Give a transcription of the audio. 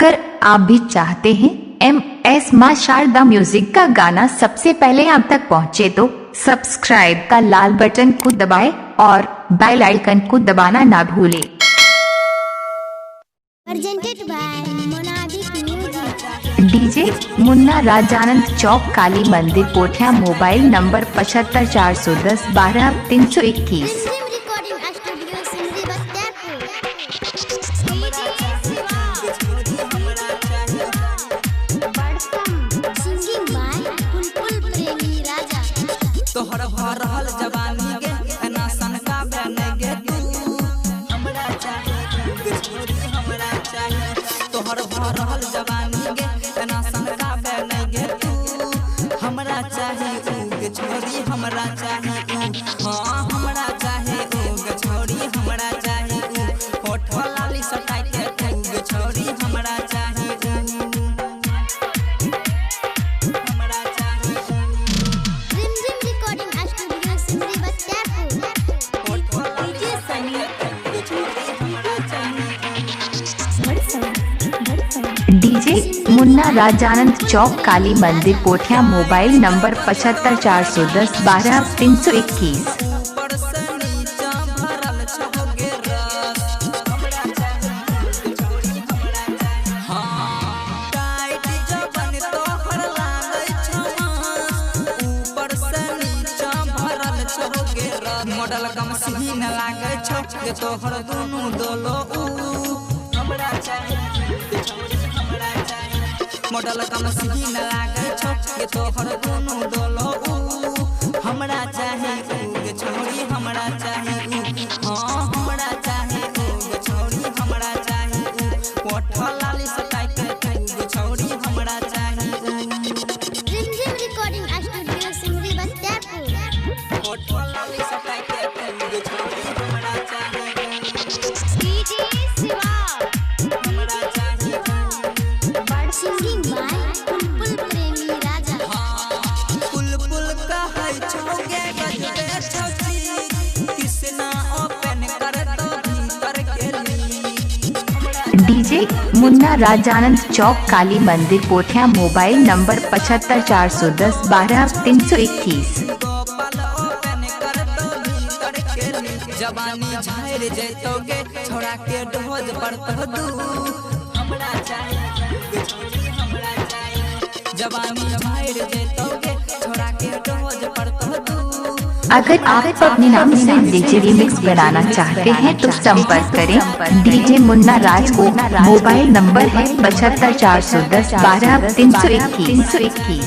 अगर आप भी चाहते हैं MS मां शारदा म्यूजिक का गाना सबसे पहले आप तक पहुंचे तो सब्सक्राइब का लाल बटन को दबाएं और बेल आइकन को दबाना ना भूलें। Presented by Monadic Music। DJ Munna Rajanand Chowk Kali Mandir Pothia mobile number 75 410 12 321। Recording Studio Simri Bachapur। Singing by Bulbul Premi Raja। तोहर भर रहल जवानी गे एना सनका बने गे तू हमरा चाहिए छोरी हमरा चाहिए तोहर भर रहल जवानी गे एना सनका बने गे तू हमरा चाहिए गे छोरी हमरा चाहिए हां हमरा चाहिए गे छोरी हमरा चाहिए होठ लाली सटाई के गे छोरी हमरा चाहिए Recording Studio Simri Bachapur। DJ Munna Rajanand Chowk Kali Mandir Pothia mobile number 75 410 12 321। ऊपर से नीचा भरल छहोगे रस हमरा चाहिए छोरी हमरा चाहिए हां टाइट जबन तोहर लागै छमस ऊपर से नीचा भरल छहोगे रस मॉडल कम सीन लागै छौ ये तोहर दुनु दोलो हमरा चाहिए छोरी हमरा चाहिए मॉडल कम सीन लागै छौ ये तोहर दुनु दोलो हमरा चाहिए गे छोरी हमरा चाहिए हां हमरा चाहिए गे छोरी हमरा चाहिए होठ लाली सटाई के गे छोरी हमरा चाहिए Recording Studio Simri Bachapur। होठ लाली सटाई के गे छोरी हमरा चाहिए DJ Siva। हमरा चाहिए Singing by Bulbul Premi Raja। बुलबुल कहै छौगे गजबे छौची किसना ओपन कर दो भीतर के ली DJ Munna Rajanand Chowk Kali Mandir Pothia mobile number 75 410 12 321। Gopal open कर दो भीतर के ली जवानी झाड़ जैतोगे छोड़ा के डोज पर तो दू हमरा चाहिए छोरी हमरा चाहिए जवानी झाड़ जैतोगे छोड़ा के डोज पर तो दू अगर आप अपने नाम से डीजे रिमिक्स बनाना चाहते हैं तो संपर्क करें डीजे मुन्ना राज को। मोबाइल नंबर है 75 410 12 321।